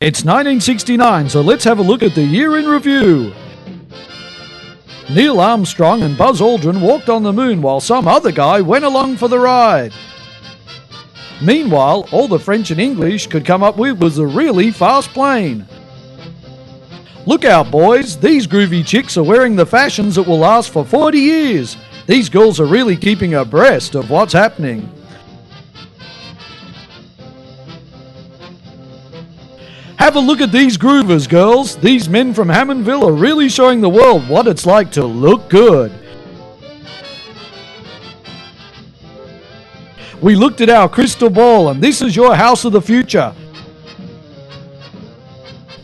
It's 1969, so let's have a look at the year in review. Neil Armstrong and Buzz Aldrin walked on the moon while some other guy went along for the ride. Meanwhile, all the French and English could come up with was a really fast plane. Look out, boys, these groovy chicks are wearing the fashions that will last for 40 years. These girls are really keeping abreast of what's happening. Have a look at these groovers, girls. These men from Hammondville are really showing the world what it's like to look good. We looked at our crystal ball, and this is your house of the future.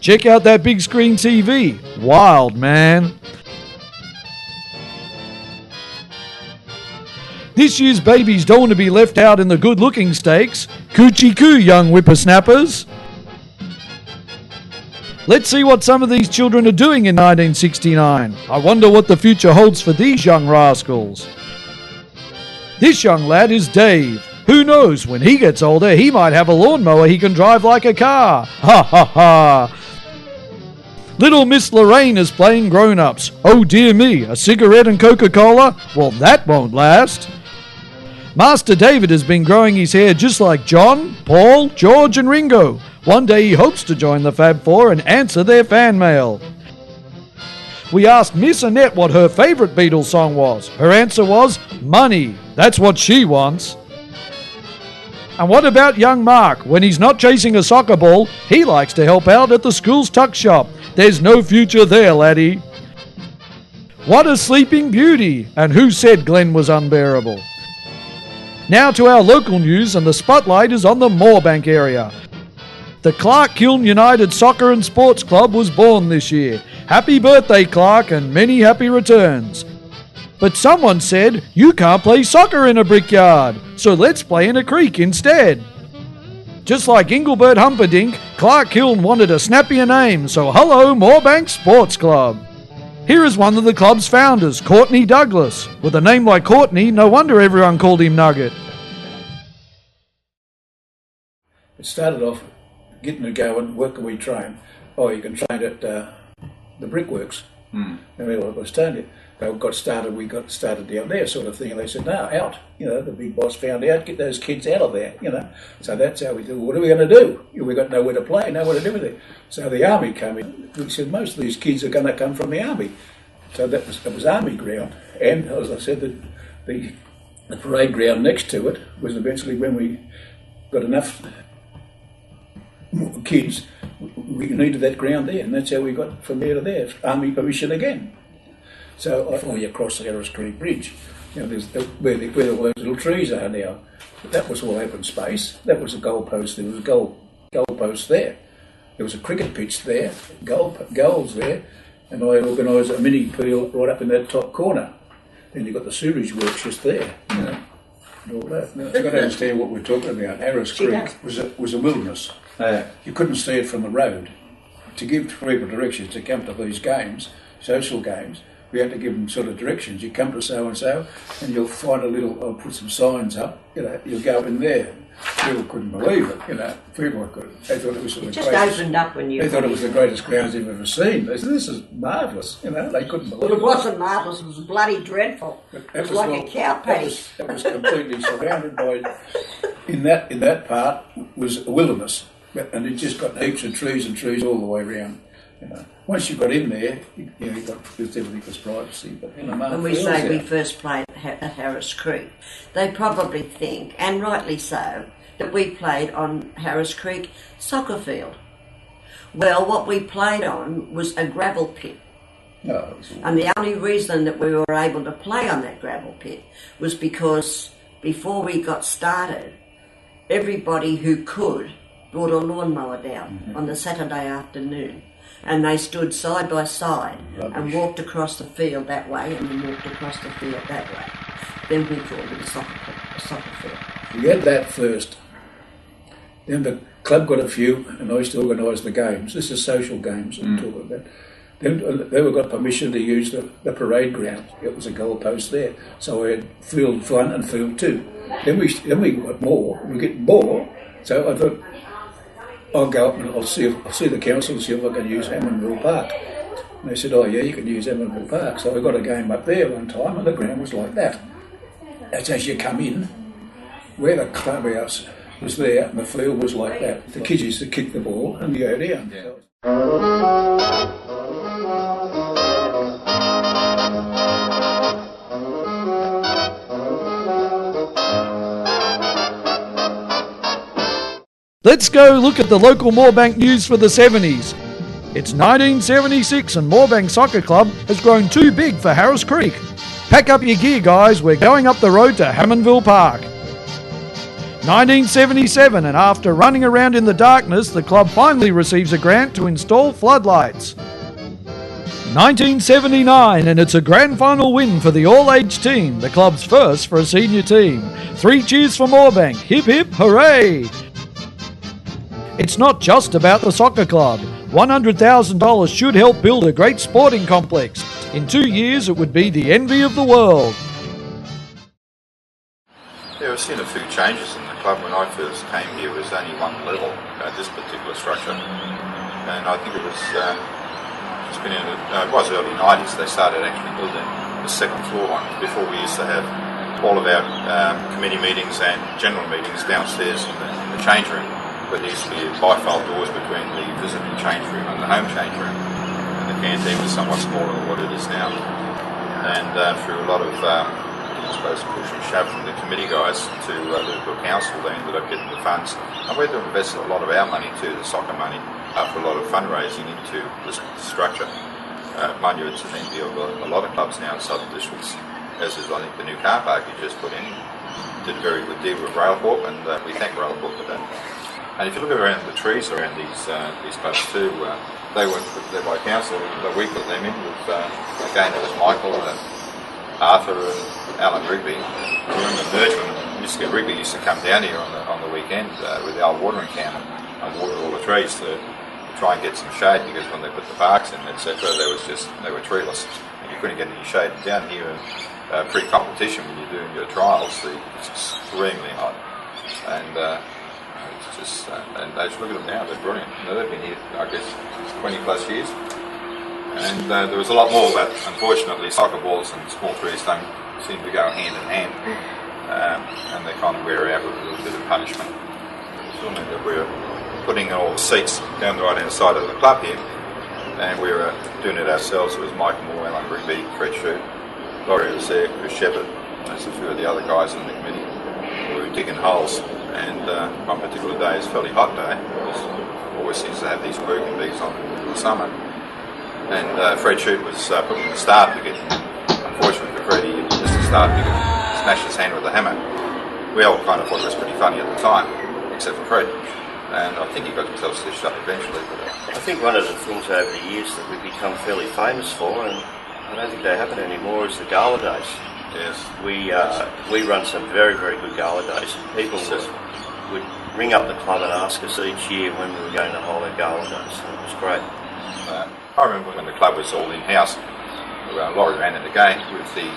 Check out that big screen TV. Wild, man. This year's babies don't want to be left out in the good-looking stakes. Coochie coo, young whippersnappers. Let's see what some of these children are doing in 1969. I wonder what the future holds for these young rascals. This young lad is Dave. Who knows, when he gets older, he might have a lawnmower he can drive like a car. Ha ha ha. Little Miss Lorraine is playing grown-ups. Oh dear me, a cigarette and Coca-Cola? Well, that won't last. Master David has been growing his hair just like John, Paul, George and Ringo. One day he hopes to join the Fab Four and answer their fan mail. We asked Miss Annette what her favourite Beatles song was. Her answer was, Money. That's what she wants. And what about young Mark? When he's not chasing a soccer ball, he likes to help out at the school's tuck shop. There's no future there, laddie. What a sleeping beauty! And who said Glenn was unbearable? Now to our local news, and the spotlight is on the Moorebank area. The Clark Kiln United Soccer and Sports Club was born this year. Happy birthday, Clark, and many happy returns. But someone said, you can't play soccer in a brickyard, so let's play in a creek instead. Just like Engelbert Humperdinck, Clark Kiln wanted a snappier name, so hello Moorebank Sports Club. Here is one of the club's founders, Courtney Douglas. With a name like Courtney, no wonder everyone called him Nugget. It started off getting to go and where can we train? Oh, you can train at the brickworks. And I was telling you, we got started down there sort of thing, and they said, no, out. The big boss found out, get those kids out of there, So that's how we do. What are we going to do? We got nowhere to play, nowhere to do with it. So the army came in. We said, most of these kids are going to come from the army. So it was army ground. And as I said, the parade ground next to it was eventually when we got enough kids, we needed that ground there, and that's how we got from there to there, army permission again. So before you cross the Harris Creek Bridge, there's where all those little trees are now. But that was all open space. That was a goalpost. There was a goalpost there. There was a cricket pitch there, goals there, and I organised a mini peel right up in that top corner. Then you got the sewage works just there, and all that. Now, you've got to understand what we're talking about. Harris Creek was a wilderness. You couldn't see it from the road. To give people directions to come to these games, social games, we had to give them sort of directions. You come to so-and-so, and you'll find I'll put some signs up, you'll go in there. People couldn't believe it, people they thought it was it just opened up when you... They thought it was the greatest grounds they've ever seen. They said, this is marvellous, they couldn't believe it. Well, it wasn't marvellous, it was bloody dreadful. It was like a cow patty. That was completely surrounded by, in that part, was a wilderness. And it just got heaps of trees and trees all the way around. Once you got in there, everything was privacy. But when we say we first played at Harris Creek, they probably think, and rightly so, that we played on Harris Creek soccer field. Well, what we played on was a gravel pit. And the only reason that we were able to play on that gravel pit was because before we got started, everybody who could brought a lawnmower down on the Saturday afternoon, and they stood side by side and walked across the field that way and then walked across the field that way. Then we called it a soccer field. We had that first. Then the club got a few, and I used to organise the games. This is social games I'm talking about. Then they got permission to use the parade ground. It was a goalpost there. So we had field 1 and field 2. Then we got more. We get more. So I thought, I'll go up and I'll see the council and see if I can use Hammondville Park. And they said, oh yeah, you can use Hammondville Park. So I got a game up there one time and the ground was like that. That's as you come in, where the clubhouse was there and the field was like that. The kids used to kick the ball and go down. Yeah. Let's go look at the local Moorebank news for the 70s. It's 1976 and Moorebank Soccer Club has grown too big for Harris Creek. Pack up your gear, guys, we're going up the road to Hammondville Park. 1977, and after running around in the darkness, the club finally receives a grant to install floodlights. 1979, and it's a grand final win for the all-age team, the club's first for a senior team. 3 cheers for Moorebank, hip hip hooray! It's not just about the soccer club. $100,000 should help build a great sporting complex. In 2 years, it would be the envy of the world. Yeah, we've seen a few changes in the club. When I first came here, it was only one level, this particular structure. And I think it was it was early 90s they started actually building the second floor one. Before we used to have all of our committee meetings and general meetings downstairs in the change room. But there used to be bifold doors between the visiting change room and the home change room. And the canteen was somewhat smaller than what it is now. And through a lot of, I suppose, push and shove from the committee guys to Liverpool Council, they ended up getting the funds. And we had to invest a lot of our money too, the soccer money, for a lot of fundraising into this structure. Mind you, it's an envy of a lot of clubs now in southern districts, as is, I think, the new car park you just put in. Did a very good deal with Railcorp, and we thank Railcorp for that. And if you look around the trees around these clubs too, they were put there by council. We put them in with, again, it was Michael and Arthur and Alan Rigby. I remember Rigby used to come down here on the weekend with the old watering can and water all the trees to try and get some shade, because when they put the parks in, etc., they were treeless. And you couldn't get any shade down here. Pre-competition, when you're doing your trials, it's extremely hot. And and they just look at them now, they're brilliant. They've been here, I guess, 20 plus years. And there was a lot more, but unfortunately soccer balls and small trees don't seem to go hand in hand. And they kind of wear out with a little bit of punishment. Assuming that we're putting all the seats down the right hand side of the club here, and we were doing it ourselves. It was Mike Moore, Alan Rigby, Fred Shute, Laurie was there, Chris Shepherd, there's a few of the other guys in the committee. We were digging holes. And one particular day is a fairly hot day, because always seems to have these working bees on in the summer. And Fred Shute was putting the start picket. Unfortunately for Fred, he missed the start picket, smashed his hand with a hammer. We all kind of thought it was pretty funny at the time, except for Fred. And I think he got himself stitched up eventually. But, I think one of the things over the years that we've become fairly famous for, and I don't think they happen anymore, is the gala days. yes. We run some very, very good gala days. People would ring up the club and ask us each year when we were going to hold our gala days. So it was great. I remember when the club was all in-house, Laurie ran it again with the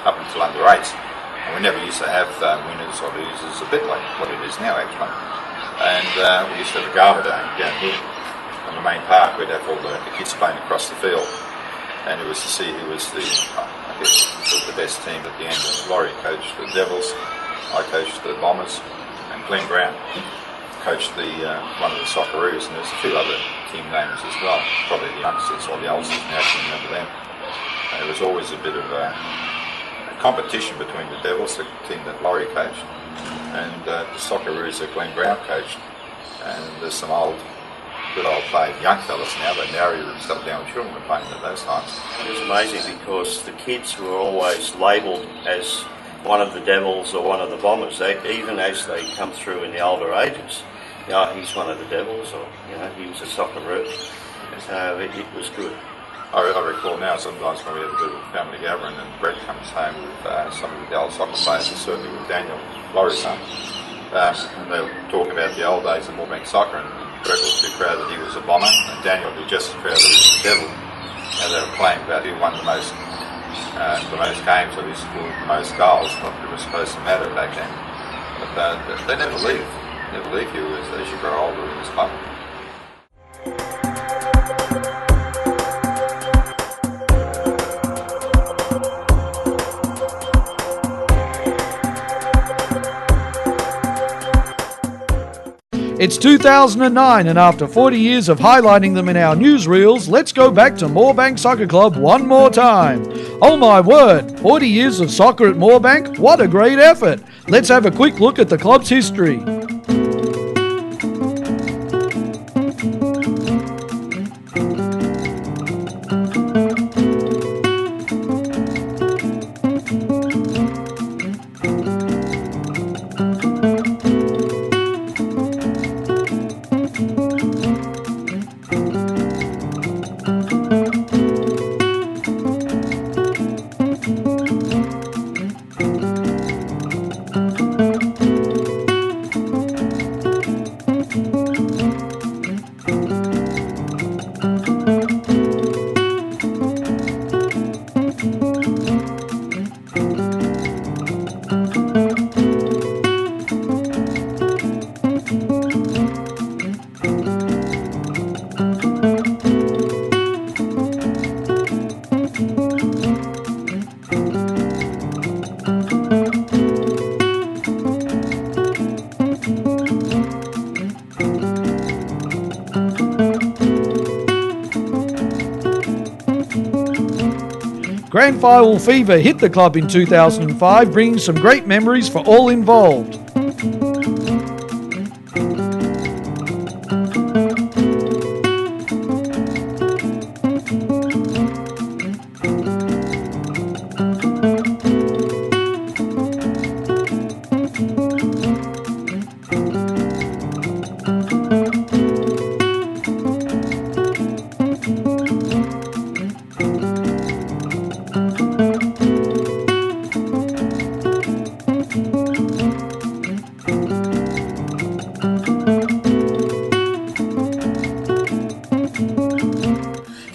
up until under 8s. And we never used to have winners or losers, a bit like what it is now actually. And we used to have a gala day down here on the main park. We'd have all the kids playing across the field. And it was to see who was the best team at the end. And Laurie coached the Devils, I coached the Bombers, and Glenn Brown coached one of the Socceroos, and there's a few other team names as well, probably the youngsters or the oldsters now, I can remember them. And it was always a bit of a competition between the Devils, the team that Laurie coached, and the Socceroos that Glenn Brown coached. And there's some good old playing young fellas now, but now and stuff down with children were playing at those times. It was amazing because the kids were always labelled as one of the Devils or one of the Bombers. Even as they come through in the older ages, he's one of the Devils, or he was a Socceroo. So it was good. I recall now sometimes when we have a little family gathering and Brett comes home with some of the old soccer players, and certainly with Daniel, Laurie's son, and they'll talk about the old days of Moorebank soccer, and Brett was too proud that he was a Bomber, and Daniel would be just as proud that he was a Devil. And they were playing about who won the most games, or who scored the most goals. Not that it was supposed to matter back then. But they never leave. never leave you as you grow older in this club. It's 2009, and after 40 years of highlighting them in our newsreels, let's go back to Moorebank Soccer Club one more time. Oh my word, 40 years of soccer at Moorebank? What a great effort! Let's have a quick look at the club's history. Grand Final fever hit the club in 2005, bringing some great memories for all involved.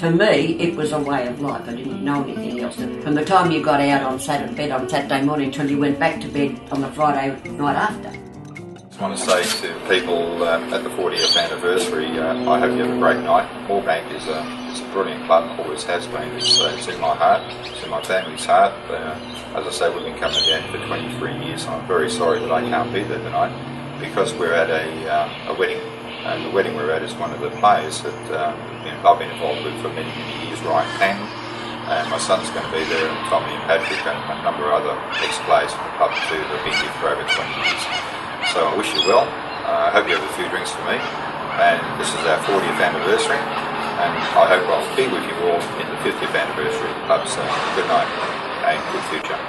For me, it was a way of life. I didn't know anything else. From the time you got out on bed on Saturday morning until you went back to bed on the Friday night after. I just want to say to people at the 40th anniversary, I hope you have a great night. Moorebank is a brilliant club, always has been. It's in my heart, it's in my family's heart. As I say, we've been coming down for 23 years, and I'm very sorry that I can't be there tonight because we're at a wedding. And the wedding we're at is one of the players that I've been involved with for many, many years, Ryan Pang. And my son's going to be there, and Tommy and Patrick, and a number of other ex-players from the club too that have been here for over 20 years. So I wish you well. I hope you have a few drinks for me. And this is our 40th anniversary. And I hope I'll be with you all in the 50th anniversary of the club. So good night and good future.